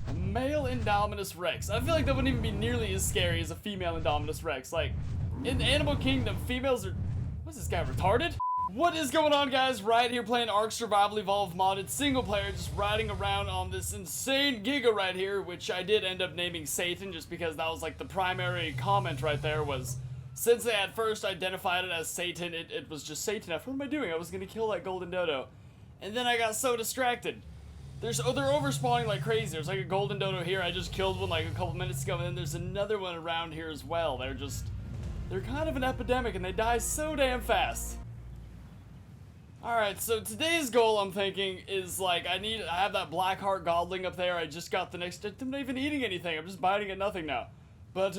A male Indominus Rex. I feel like that wouldn't even be nearly as scary as a female Indominus Rex. Like, in Animal Kingdom, females are... What's this guy, retarded? What is going on, guys? Riot here playing Ark Survival Evolved modded single player, just riding around on this insane Giga right here, which I did end up naming Satan just because that was like the primary comment right there was, since they at first identified it as Satan, it was just Satan. What am I doing? I was gonna kill that golden dodo. And then I got so distracted. They're overspawning like crazy. There's like a golden dodo here. I just killed one like a couple minutes ago, and then there's another one around here as well. They're kind of an epidemic, and they die so damn fast. Alright, so today's goal, I'm thinking, is like, I have that Blackheart godling up there. I just got the next, I'm not even eating anything. I'm just biting at nothing now. But,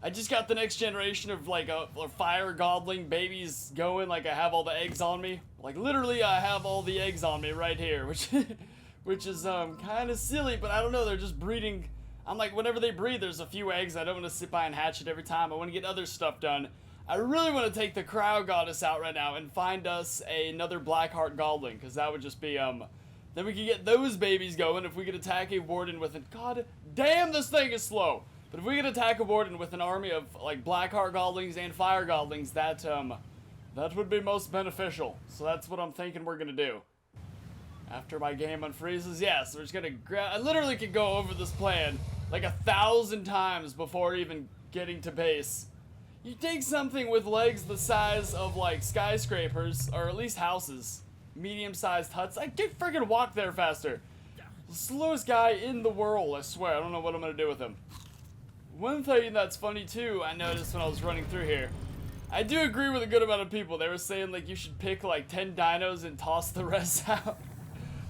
I just got the next generation of, like, a fire godling babies going. Like, I have all the eggs on me. Like, literally, I have all the eggs on me right here, which is, kind of silly, but I don't know, they're just breeding. I'm like, whenever they breed, there's a few eggs. I don't want to sit by and hatch it every time. I want to get other stuff done. I really want to take the Crowd Goddess out right now and find us another Blackheart Godling, because that would just be, then we could get those babies going if we could attack a warden with it. God damn, this thing is slow! But if we could attack a warden with an army of, like, Blackheart Godlings and Fire Godlings, that would be most beneficial. So that's what I'm thinking we're gonna do. After my game unfreezes, yes, we're just gonna I literally could go over this plan like 1,000 times before even getting to base. You take something with legs the size of, like, skyscrapers, or at least houses, medium-sized huts. I could freaking walk there faster. The slowest guy in the world, I swear. I don't know what I'm gonna do with him. One thing that's funny, too, I noticed when I was running through here. I do agree with a good amount of people. They were saying, like, you should pick, like, 10 dinos and toss the rest out.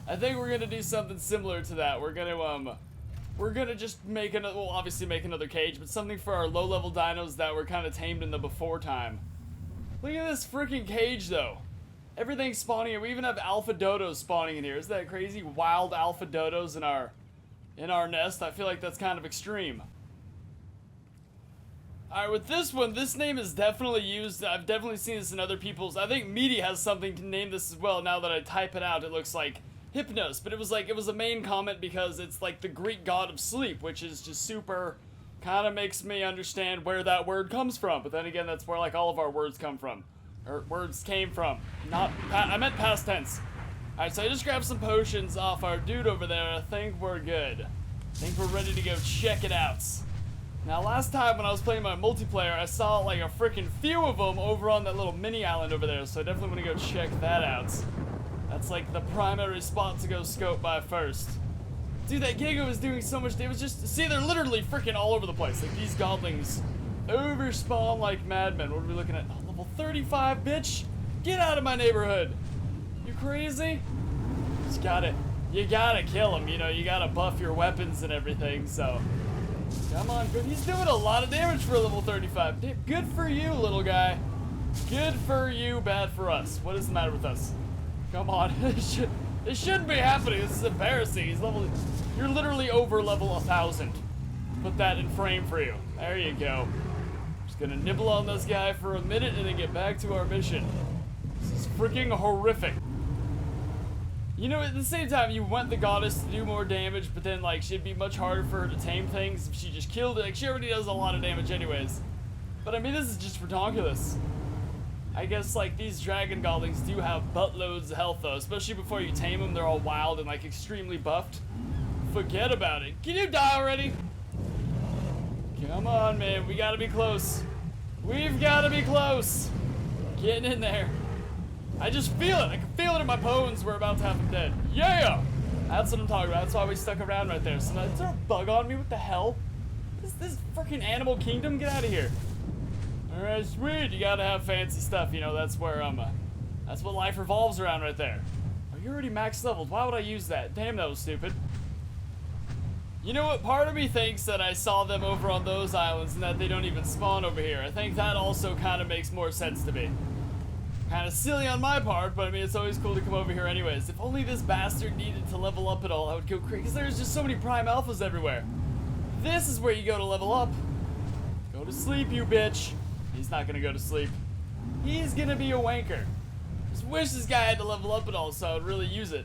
I think we're gonna do something similar to that. We're gonna just make another, well, obviously make another cage, but something for our low-level dinos that were kind of tamed in the before time. Look at this freaking cage, though. Everything's spawning here. We even have alpha dodos spawning in here. Isn't that crazy? Wild alpha dodos in our nest. I feel like that's kind of extreme. Alright, with this one, this name is definitely used. I've definitely seen this in other people's. I think Meaty has something to name this as well. Now that I type it out, it looks like Hypnos, but it was a main comment because it's like the Greek god of sleep, which is just super, kind of makes me understand where that word comes from. But then again, that's where like all of our words come from, or words came from. I meant past tense. All right, so I just grabbed some potions off our dude over there. I think we're good. I think we're ready to go check it out. Now, last time when I was playing my multiplayer, I saw like a freaking few of them over on that little mini island over there. So I definitely want to go check that out. That's like the primary spot to go scope by first. Dude, that Giga was doing so much damage. Just see, they're literally freaking all over the place. Like, these godlings overspawn like madmen. What are we looking at? Oh, level 35, bitch! Get out of my neighborhood! You crazy? You gotta kill him. You know, you gotta buff your weapons and everything. So, come on, good. He's doing a lot of damage for a level 35. Good for you, little guy. Good for you, bad for us. What is the matter with us? Come on, it shouldn't be happening. This is embarrassing. You're literally over level 1,000. Put that in frame for you. There you go. Just gonna nibble on this guy for a minute and then get back to our mission. This is freaking horrific. You know, at the same time, you want the goddess to do more damage, but then, like, she'd be much harder for her to tame things if she just killed it. Like, she already does a lot of damage anyways. But, I mean, this is just ridiculous. I guess, like, these dragon godlings do have buttloads of health, though. Especially before you tame them, they're all wild and, like, extremely buffed. Forget about it. Can you die already? Come on, man. We gotta be close. We've gotta be close. Getting in there. I just feel it. I can feel it in my bones. We're about to have him dead. Yeah! That's what I'm talking about. That's why we stuck around right there. So, is there a bug on me? What the hell? This freaking Animal Kingdom? Get out of here. Alright, sweet. You gotta have fancy stuff, you know, that's where, that's what life revolves around right there. Oh, you're already max leveled. Why would I use that? Damn, that was stupid. You know what? Part of me thinks that I saw them over on those islands and that they don't even spawn over here. I think that also kind of makes more sense to me. Kind of silly on my part, but I mean, it's always cool to come over here anyways. If only this bastard needed to level up at all, I would go crazy, because there's just so many prime alphas everywhere. This is where you go to level up. Go to sleep, you bitch. He's not gonna go to sleep. He's gonna be a wanker. Just wish this guy had to level up at all so I would really use it.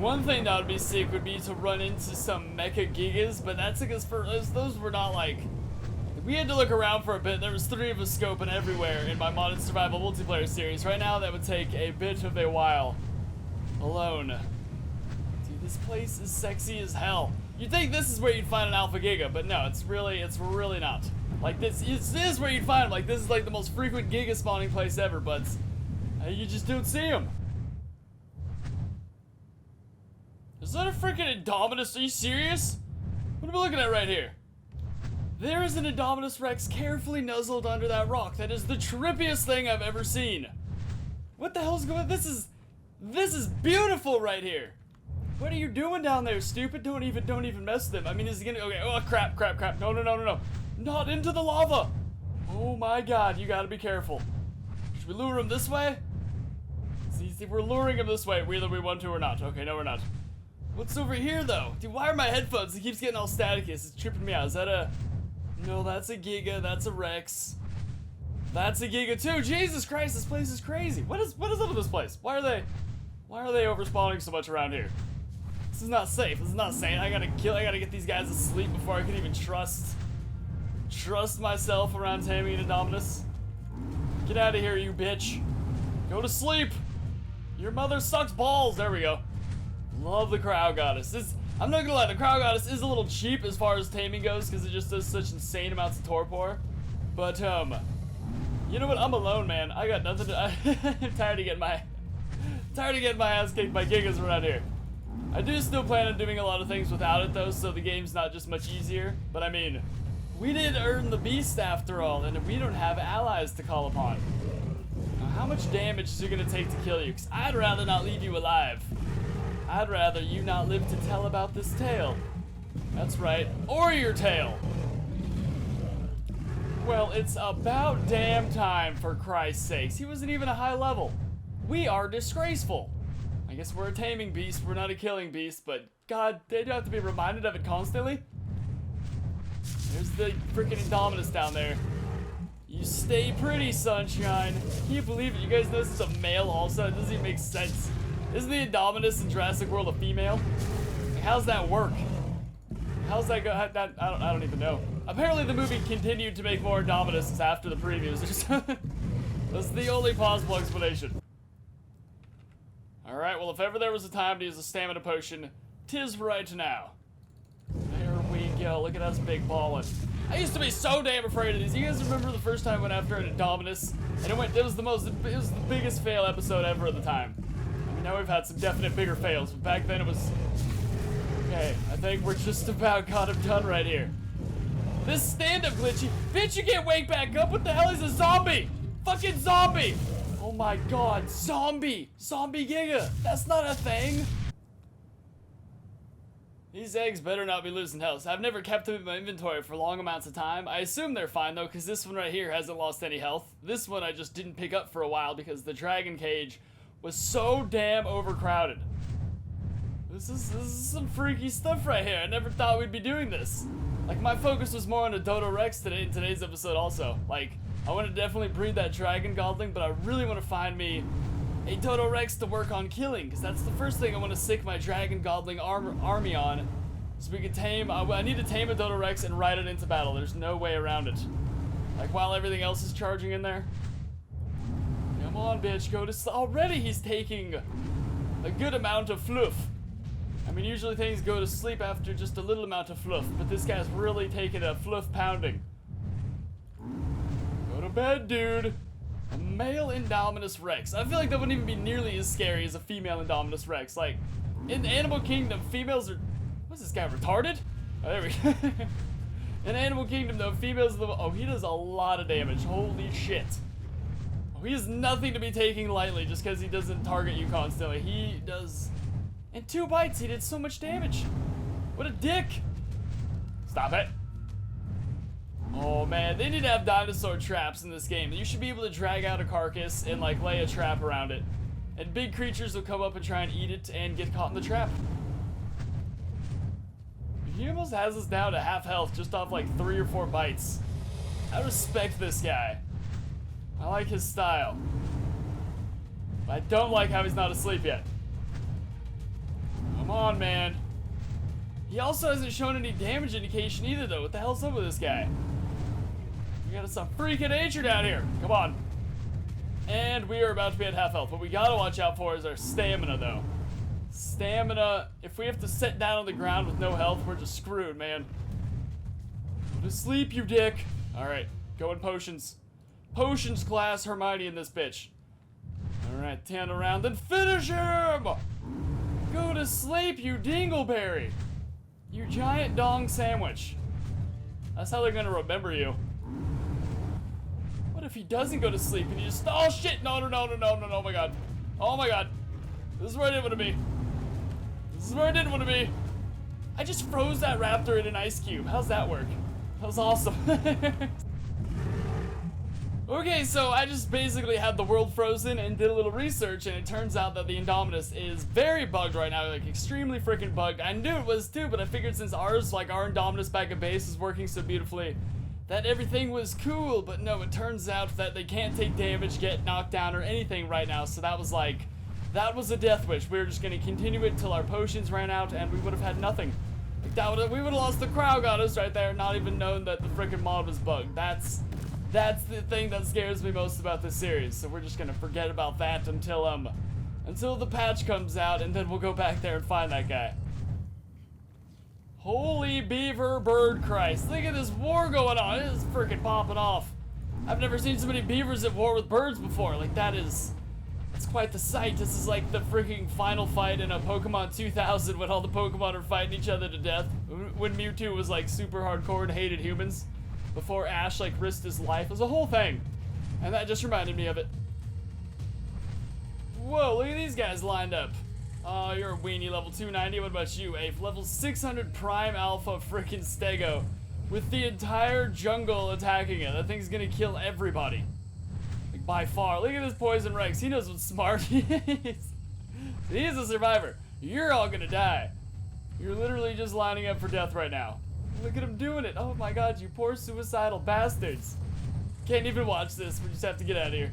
One thing that would be sick would be to run into some mecha Gigas, but that's because those were not like... We had to look around for a bit. There was 3 of us scoping everywhere in my modded survival multiplayer series. Right now, that would take a bit of a while. Alone. Dude, this place is sexy as hell. You'd think this is where you'd find an alpha Giga, but no, it's really not. Like, this is where you'd find them. Like, this is like the most frequent Giga spawning place ever, but you just don't see them. Is that a freaking Indominus? Are you serious? What am I looking at right here? There is an Indominus Rex carefully nuzzled under that rock. That is the trippiest thing I've ever seen. What the hell's going on? This is beautiful right here. What are you doing down there, stupid? Don't even mess with him. I mean, is he gonna... Okay, oh, crap. No. Not into the lava. Oh my god, you gotta be careful. Should we lure him this way? See, we're luring him this way, whether we want to or not. Okay, no, we're not. What's over here, though? Dude, why are my headphones? It keeps getting all staticky. It's tripping me out. Is that a... No, that's a Giga. That's a Rex. That's a Giga too. Jesus Christ, this place is crazy. What is up with this place? Why are they overspawning so much around here? This is not safe. This is not sane. I gotta get these guys asleep before I can even trust myself around Taming and Indominus. Get out of here, you bitch. Go to sleep. Your mother sucks balls. There we go. Love the Crowd Goddess. I'm not gonna lie, the Crowd Goddess is a little cheap as far as taming goes because it just does such insane amounts of torpor. But, you know what? I'm alone, man. I got nothing to... I'm tired of getting my ass kicked by Gigas around here. I do still plan on doing a lot of things without it, though, so the game's not just much easier. But, I mean, we did earn the beast after all, and we don't have allies to call upon. Now, how much damage is it gonna take to kill you? Because I'd rather not leave you alive. I'd rather you not live to tell about this tale. That's right, or your tale. Well, it's about damn time, for Christ's sakes. He wasn't even a high level. We are disgraceful. I guess we're a taming beast, we're not a killing beast, but god, they do have to be reminded of it constantly. There's the freaking Indominus down there. You stay pretty, sunshine. Can you believe it? You guys know this is a male also? It doesn't even make sense. Isn't the Indominus in Jurassic World a female? Like, how's that work? How's that go? I don't even know. Apparently the movie continued to make more Indominuses after the previews. That's the only possible explanation. Alright, well if ever there was a time to use a stamina potion, 'tis right now. There we go. Look at us big ballin'. I used to be so damn afraid of these. You guys remember the first time I went after an Indominus? And it was the biggest fail episode ever at the time. Now we've had some definite bigger fails, but back then it was... Okay, I think we're just about got him done right here. This stand-up glitchy... Bitch, you can't wake back up! What the hell is a zombie? Fucking zombie! Oh my god, zombie! Zombie Giga! That's not a thing! These eggs better not be losing health. I've never kept them in my inventory for long amounts of time. I assume they're fine though, because this one right here hasn't lost any health. This one I just didn't pick up for a while because the dragon cage was so damn overcrowded. This is some freaky stuff right here. I never thought we'd be doing this. Like, my focus was more on a Dodo Rex today in today's episode also. Like, I want to definitely breed that dragon godling, but I really want to find me a Dodo Rex to work on killing, because that's the first thing I want to sick my dragon godling army on, so we can tame... I need to tame a Dodo Rex and ride it into battle. There's no way around it. Like, while everything else is charging in there. Come on, bitch, go to sleep. Already he's taking a good amount of fluff. I mean, usually things go to sleep after just a little amount of fluff, but this guy's really taking a fluff pounding. Go to bed, dude. A male Indominus Rex. I feel like that wouldn't even be nearly as scary as a female Indominus Rex. Like, in the Animal Kingdom, females are... What's this guy, retarded? Oh, there we go. In Animal Kingdom, though, females... Oh, he does a lot of damage. Holy shit. He has nothing to be taking lightly just because he doesn't target you constantly. He does... In 2 bites, he did so much damage. What a dick. Stop it. Oh, man. They need to have dinosaur traps in this game. You should be able to drag out a carcass and, like, lay a trap around it. And big creatures will come up and try and eat it and get caught in the trap. He almost has us down to half health just off, like, 3 or 4 bites. I respect this guy. I like his style. I don't like how he's not asleep yet. on, man. He also hasn't shown any damage indication either, though. What the hell's up with this guy? We got some freaking nature down here. Come on. And we are about to be at half health. What we gotta watch out for is our stamina, though. Stamina. If we have to sit down on the ground with no health, we're just screwed, man. Go to sleep, you dick. Alright, go in potions. Potions class Hermione in this bitch. Alright, 10 around, then finish him! Go to sleep, you dingleberry. You giant dong sandwich. That's how they're gonna remember you. What if he doesn't go to sleep and he just, oh shit, no, oh my god. Oh my god. This is where I didn't want to be. This is where I didn't want to be. I just froze that raptor in an ice cube. How's that work? That was awesome. Okay, so I just basically had the world frozen and did a little research, and it turns out that the Indominus is very bugged right now, like extremely freaking bugged. I knew it was too, but I figured since ours, like our Indominus back at base is working so beautifully, that everything was cool, but no, it turns out that they can't take damage, get knocked down, or anything right now, so that was like, that was a death wish. We were just gonna continue it till our potions ran out, and we would have had nothing. Like that we would have lost the crowd goddess right there, not even known that the freaking mod was bugged. That's the thing that scares me most about this series, so we're just gonna forget about that until the patch comes out, and then we'll go back there and find that guy. Holy beaver bird Christ, look at this war going on, it is freaking popping off. I've never seen so many beavers at war with birds before, like that's quite the sight. This is like the freaking final fight in a Pokemon 2000 when all the Pokemon are fighting each other to death, when Mewtwo was like super hardcore and hated humans. Before Ash like risked his life. It was a whole thing. And that just reminded me of it. Whoa, look at these guys lined up. Oh, you're a weenie, level 290. What about you, Ape? Level 600 Prime Alpha freaking Stego. With the entire jungle attacking it. That thing's gonna kill everybody. Like, by far. Look at this Poison Rex. He knows what's smart he is. He's a survivor. You're all gonna die. You're literally just lining up for death right now. Look at him doing it. Oh my god, you poor suicidal bastards. Can't even watch this. We just have to get out of here.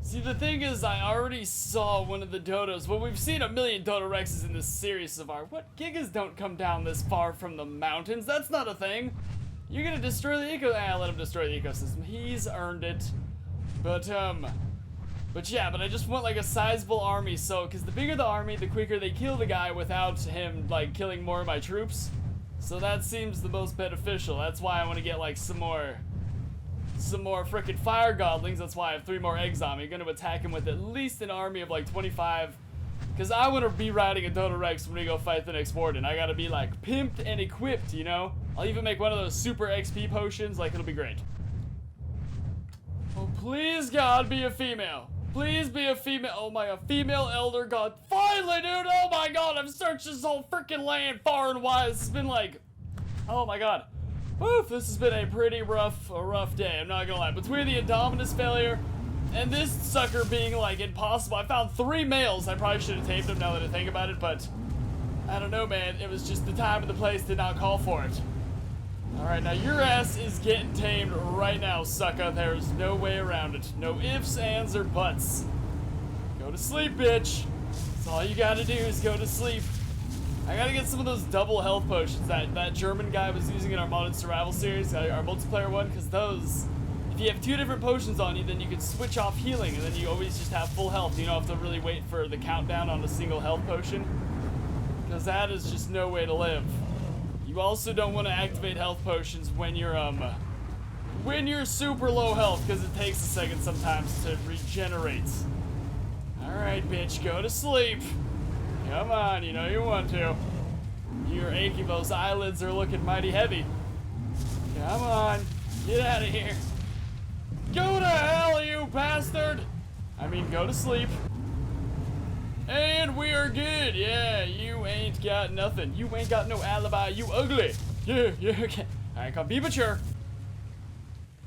See, the thing is, I already saw one of the dodos. Well, we've seen a million Dodo Rexes in this series so far. What? Gigas don't come down this far from the mountains. That's not a thing. You're gonna destroy the let him destroy the ecosystem. He's earned it. But yeah, I just want like a sizable army, so, because the bigger the army, the quicker they kill the guy without him, like, killing more of my troops. So that seems the most beneficial. That's why I want to get like some more frickin' fire godlings. That's why I have 3 more eggs on me. I'm gonna attack him with at least an army of like 25. Because I want to be riding a Dodo Rex when we go fight the next warden. I gotta be like pimped and equipped, you know? I'll even make one of those super XP potions, like it'll be great. Oh, please God, be a female. Please be a female. Oh my god, female elder god. Finally, dude! Oh my god, I've searched this whole freaking land far and wide. This has been like, oh my god. Woof, this has been a pretty rough day, I'm not gonna lie. Between the Indominus failure and this sucker being like impossible. I found 3 males. I probably should have tamed them now that I think about it, but I don't know, man. It was just the time and the place did not call for it. Alright, now your ass is getting tamed right now, sucker. There's no way around it. No ifs, ands, or buts. Go to sleep, bitch. That's all you gotta do is go to sleep. I gotta get some of those double health potions that German guy was using in our modded survival series, our multiplayer one, because those, if you have 2 different potions on you, then you can switch off healing, and then you always just have full health. You don't have to really wait for the countdown on a single health potion, because that is just no way to live. You also don't want to activate health potions when you're super low health, because it takes a second sometimes to regenerate. Alright, bitch, go to sleep. Come on, you know you want to. You're aching, those eyelids are looking mighty heavy. Come on, get out of here. Go to hell, you bastard! I mean, go to sleep. And we are good. Yeah, you ain't got nothing. You ain't got no alibi. You ugly. Yeah, okay. Alright, come be mature.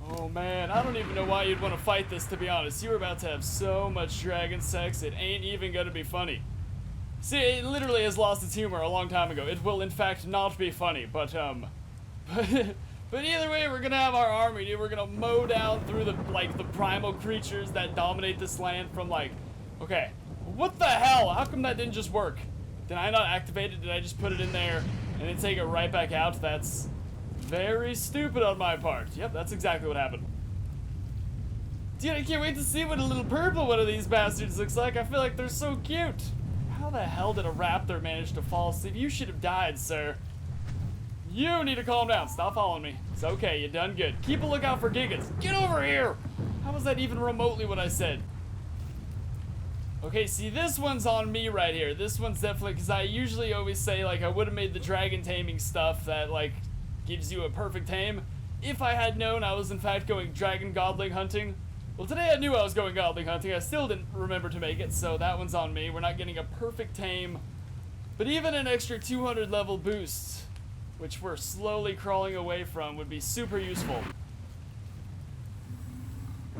Oh man, I don't even know why you'd want to fight this, to be honest. You were about to have so much dragon sex, it ain't even gonna be funny. See, it literally has lost its humor a long time ago. It will, in fact, not be funny, but but either way, we're gonna have our army, dude. We're gonna mow down through the primal creatures that dominate this land from, like, okay. What the hell? How come that didn't just work? Did I not activate it? Did I just put it in there and then take it right back out? That's very stupid on my part. Yep, that's exactly what happened. Dude, I can't wait to see what a little purple one of these bastards looks like. I feel like they're so cute. How the hell did a raptor manage to fall asleep? You should have died, sir. You need to calm down. Stop following me. It's okay. You done good. Keep a lookout for Gigas. Get over here! How was that even remotely what I said? Okay, see, this one's on me right here. This one's definitely, because I usually always say, like, I would have made the dragon taming stuff that, like, gives you a perfect tame if I had known I was, in fact, going dragon godling hunting. Well, today I knew I was going godling hunting. I still didn't remember to make it, so that one's on me. We're not getting a perfect tame, but even an extra 200 level boost, which we're slowly crawling away from, would be super useful.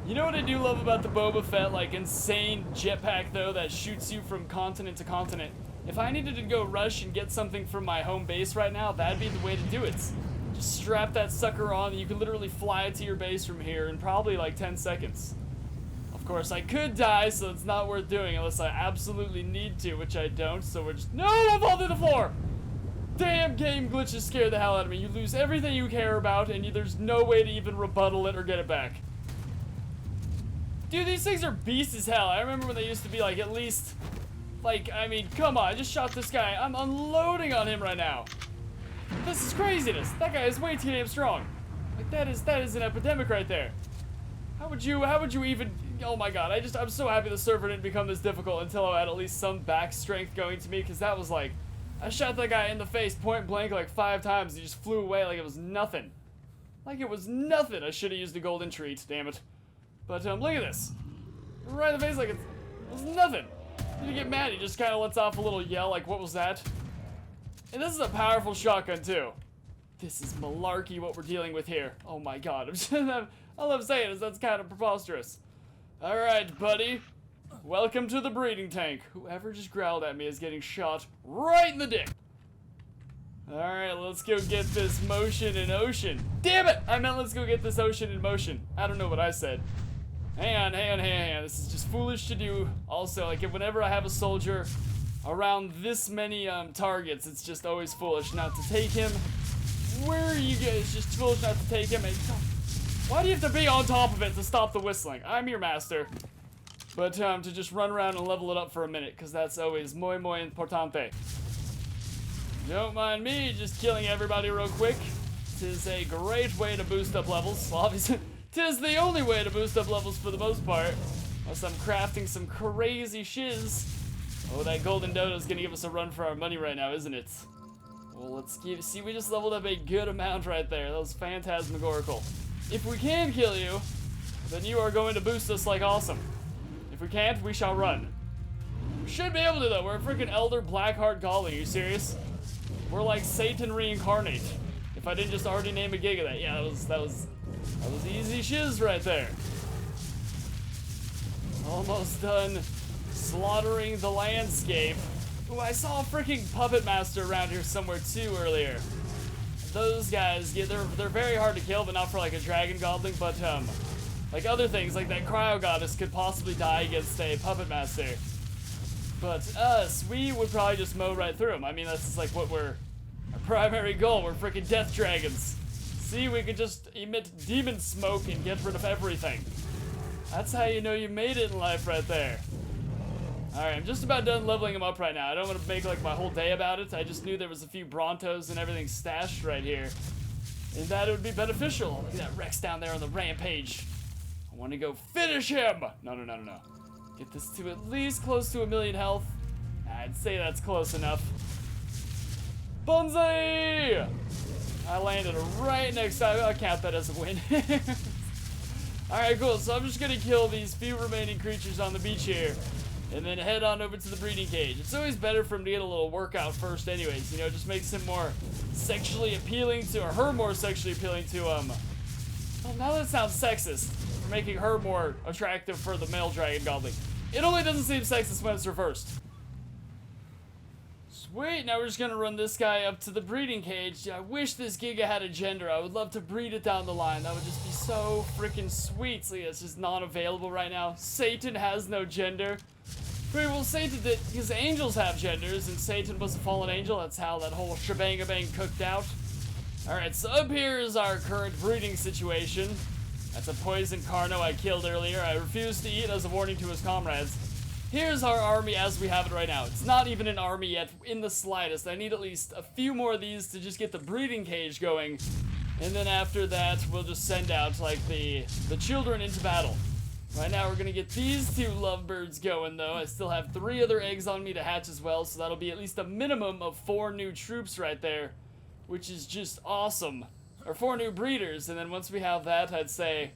You know what I do love about the Boba Fett, like, insane jetpack, though, that shoots you from continent to continent? If I needed to go rush and get something from my home base right now, that'd be the way to do it. Just strap that sucker on, and you can literally fly to your base from here in probably, like, 10 seconds. Of course, I could die, so it's not worth doing unless I absolutely need to, which I don't, so we're just— No, don't fall through the floor! Damn game glitches scare the hell out of me. You lose everything you care about, and there's no way to even rebuttal it or get it back. Dude, these things are beasts as hell. I remember when they used to be, like, at least, like, I mean, come on, I just shot this guy. I'm unloading on him right now. This is craziness. That guy is way too damn strong. Like, that is an epidemic right there. How would you even— oh my god, I'm so happy the server didn't become this difficult until I had at least some back strength going to me, because that was like— I shot that guy in the face point blank like 5 times. He just flew away like it was nothing. Like it was nothing. I should have used a golden treat, damn it. But look at this. Right in the face like it was nothing. He didn't get mad, he just kind of lets off a little yell like, what was that? And this is a powerful shotgun too. This is malarkey what we're dealing with here. Oh my god, all I'm saying is that's kind of preposterous. Alright, buddy. Welcome to the breeding tank. Whoever just growled at me is getting shot right in the dick. Alright, let's go get this motion in ocean. Damn it! I meant let's go get this ocean in motion. I don't know what I said. Hang on. This is just foolish to do. Also, like, whenever I have a soldier around this many targets, it's just always foolish not to take him. Where are you guys? Just foolish not to take him. Why do you have to be on top of it to stop the whistling? I'm your master. But to just run around and level it up for a minute, because that's always muy importante. Don't mind me just killing everybody real quick. Tis a great way to boost up levels. Well, obviously, tis the only way to boost up levels for the most part. Unless I'm crafting some crazy shiz. Oh, that golden dodo's gonna give us a run for our money right now, isn't it? Well, let's see, we just leveled up a good amount right there. That was phantasmagorical. If we can kill you, then you are going to boost us like awesome. If we can't, we shall run. We should be able to, though. We're a freaking Elder Blackheart goblin. Are you serious? We're like Satan reincarnate. If I didn't just already name a Giga that. Yeah, that was easy shiz right there. Almost done slaughtering the landscape. Ooh, I saw a freaking puppet master around here somewhere too earlier. Those guys, yeah, they're very hard to kill, but not for like a dragon goblin, but like other things, like that cryo goddess could possibly die against a puppet master. But us, we would probably just mow right through them. I mean, that's just like what our primary goal. We're freaking death dragons. See, we could just emit demon smoke and get rid of everything. That's how you know you made it in life right there. Alright, I'm just about done leveling them up right now. I don't want to make like my whole day about it. I just knew there was a few Brontos and everything stashed right here. And that it would be beneficial. Look at that Rex down there on the rampage. I want to go finish him! No. Get this to at least close to 1,000,000 health. I'd say that's close enough. Bonsai! I landed right next time. I'll count that as a win. Alright, cool. So I'm just going to kill these few remaining creatures on the beach here. And then head on over to the breeding cage. It's always better for him to get a little workout first anyways. You know, it just makes him more sexually appealing to, or her more sexually appealing to, well, now that sounds sexist. For making her more attractive for the male dragon goblin. It only doesn't seem sexist when it's reversed. Sweet, now we're just gonna run this guy up to the breeding cage. I wish this Giga had a gender. I would love to breed it down the line. That would just be so freaking sweet. So yeah, it's just not available right now. Satan has no gender. Very well, Satan did, because angels have genders, and Satan was a fallen angel. That's how that whole shebang-a-bang cooked out. Alright, so up here is our current breeding situation. That's a poison carno I killed earlier. I refused to eat as a warning to his comrades. Here's our army as we have it right now. It's not even an army yet in the slightest. I need at least a few more of these to just get the breeding cage going. And then after that, we'll just send out, like, the children into battle. Right now, we're gonna get these 2 lovebirds going, though. I still have 3 other eggs on me to hatch as well, so that'll be at least a minimum of 4 new troops right there, which is just awesome. Or 4 new breeders, and then once we have that, I'd say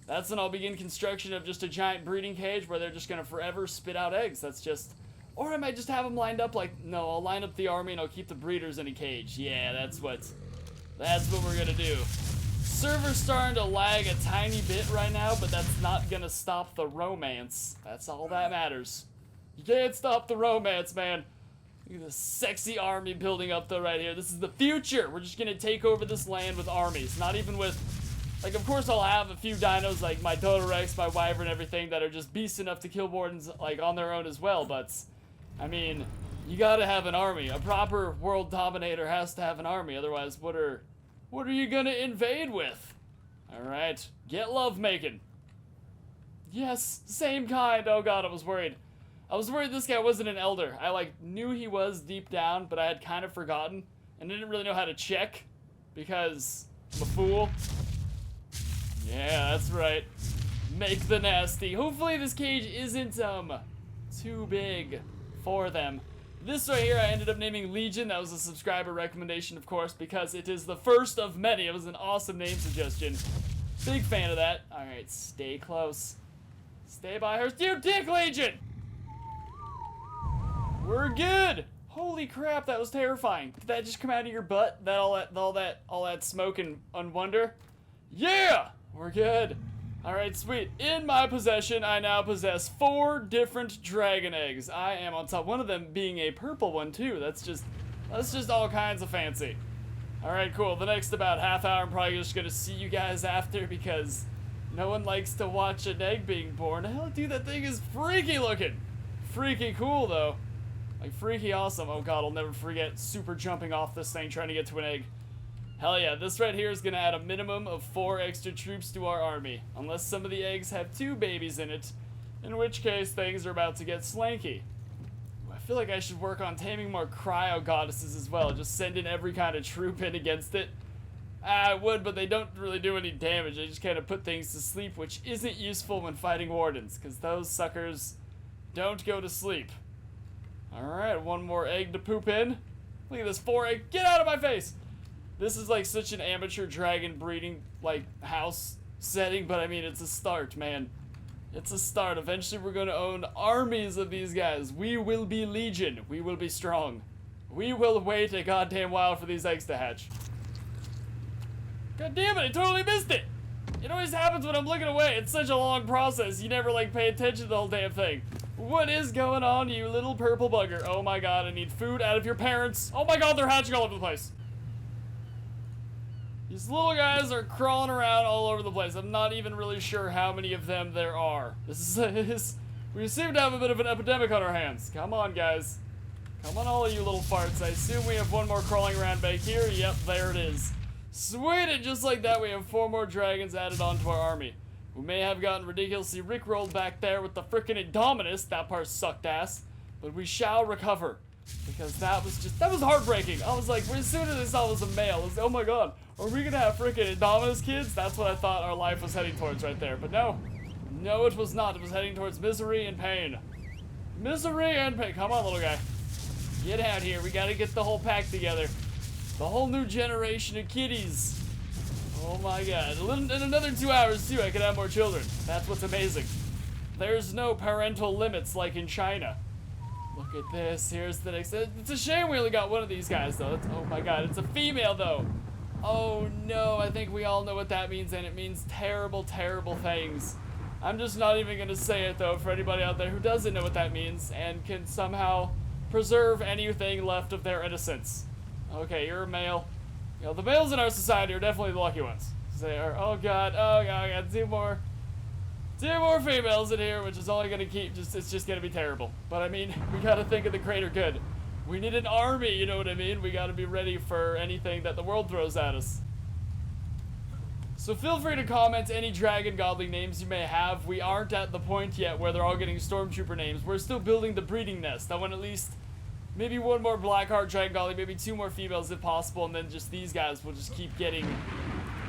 that's when I'll begin construction of just a giant breeding cage where they're just gonna forever spit out eggs. That's just... Or I might just have them lined up like... No, I'll line up the army and I'll keep the breeders in a cage. Yeah, that's what we're gonna do. Server's starting to lag a tiny bit right now, but that's not gonna stop the romance. That's all that matters. You can't stop the romance, man. Look at this sexy army building up though right here. This is the future. We're just gonna take over this land with armies. Not even with... Like, of course I'll have a few dinos like my Dodorex, my Wyvern, and everything that are just beasts enough to kill wardens, like, on their own as well, but... I mean, you gotta have an army. A proper world dominator has to have an army, otherwise what are you gonna invade with? Alright, get love making. Yes, same kind. Oh god, I was worried. I was worried this guy wasn't an elder. I, like, knew he was deep down, but I had kind of forgotten, and didn't really know how to check, because I'm a fool. Yeah, that's right. Make the nasty. Hopefully this cage isn't, too big for them. This right here I ended up naming Legion. That was a subscriber recommendation, of course, because it is the first of many. It was an awesome name suggestion. Big fan of that. Alright, stay close. Stay by her. You dick, Legion! We're good! Holy crap, that was terrifying. Did that just come out of your butt? All that smoke and wonder? Yeah! We're good. Alright, sweet. In my possession, I now possess 4 different dragon eggs. I am on top. One of them being a purple one, too. That's just all kinds of fancy. Alright, cool. The next about half hour, I'm probably just gonna see you guys after, because no one likes to watch an egg being born. Hell, dude, that thing is freaky looking. Freaky cool, though. Like, freaky awesome. Oh god, I'll never forget super jumping off this thing trying to get to an egg. Hell yeah, this right here is gonna add a minimum of 4 extra troops to our army. Unless some of the eggs have 2 babies in it, in which case things are about to get slanky. I feel like I should work on taming more cryo goddesses as well. Just send in every kind of troop in against it. I would, but they don't really do any damage. They just kind of put things to sleep, which isn't useful when fighting wardens, because those suckers don't go to sleep. Alright, 1 more egg to poop in. Look at this 4 egg. Get out of my face! This is like such an amateur dragon breeding, like, house setting, but I mean, it's a start, man. It's a start. Eventually we're gonna own armies of these guys. We will be Legion. We will be strong. We will wait a goddamn while for these eggs to hatch. God damn it, I totally missed it! It always happens when I'm looking away. It's such a long process. You never, like, pay attention to the whole damn thing. What is going on, you little purple bugger? Oh my god, I need food out of your parents. Oh my god, they're hatching all over the place. These little guys are crawling around all over the place. I'm not even really sure how many of them there are. We seem to have a bit of an epidemic on our hands. Come on, guys. Come on, all of you little farts. I assume we have 1 more crawling around back here. Yep, there it is. Sweet, and just like that, we have 4 more dragons added onto our army. We may have gotten ridiculously rickrolled back there with the frickin' Indominus. That part sucked ass. But we shall recover. Because that was heartbreaking. I was like, as soon as I saw it was a male, I was like, oh my god, are we gonna have frickin' Indominus kids? That's what I thought our life was heading towards right there. But no. No, it was not. It was heading towards misery and pain. Misery and pain. Come on, little guy. Get out here. We gotta get the whole pack together. The whole new generation of kitties. Oh my god. In another 2 hours, too, I could have more children. That's what's amazing. There's no parental limits like in China. Look at this. Here's the next. It's a shame we only got 1 of these guys, though. Oh my god. It's a female, though. Oh no. I think we all know what that means, and it means terrible, terrible things. I'm just not even going to say it, though, for anybody out there who doesn't know what that means and can somehow preserve anything left of their innocence. Okay, you're a male. You know, the males in our society are definitely the lucky ones. They are, oh god, 2 more. 2 more females in here, which is all gonna keep, it's just gonna be terrible. But I mean, we gotta think of the greater good. We need an army, you know what I mean? We gotta be ready for anything that the world throws at us. So feel free to comment any dragon goblin names you may have. We aren't at the point yet where they're all getting stormtrooper names. We're still building the breeding nest. I want at least maybe 1 more Blackheart dragon goblin, maybe 2 more females if possible, and then just these guys will just keep getting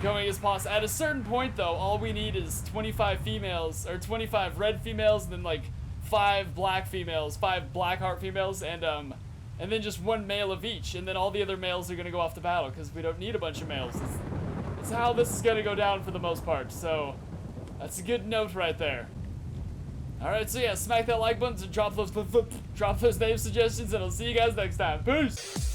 going as possible. At a certain point though, all we need is 25 females, or 25 red females, and then like 5 black females, 5 Blackheart females, and then just 1 male of each, and then all the other males are gonna go off to battle because we don't need a bunch of males. It's how this is gonna go down for the most part. So that's a good note right there. All right, so yeah, smack that like button and drop those name suggestions, and I'll see you guys next time. Peace.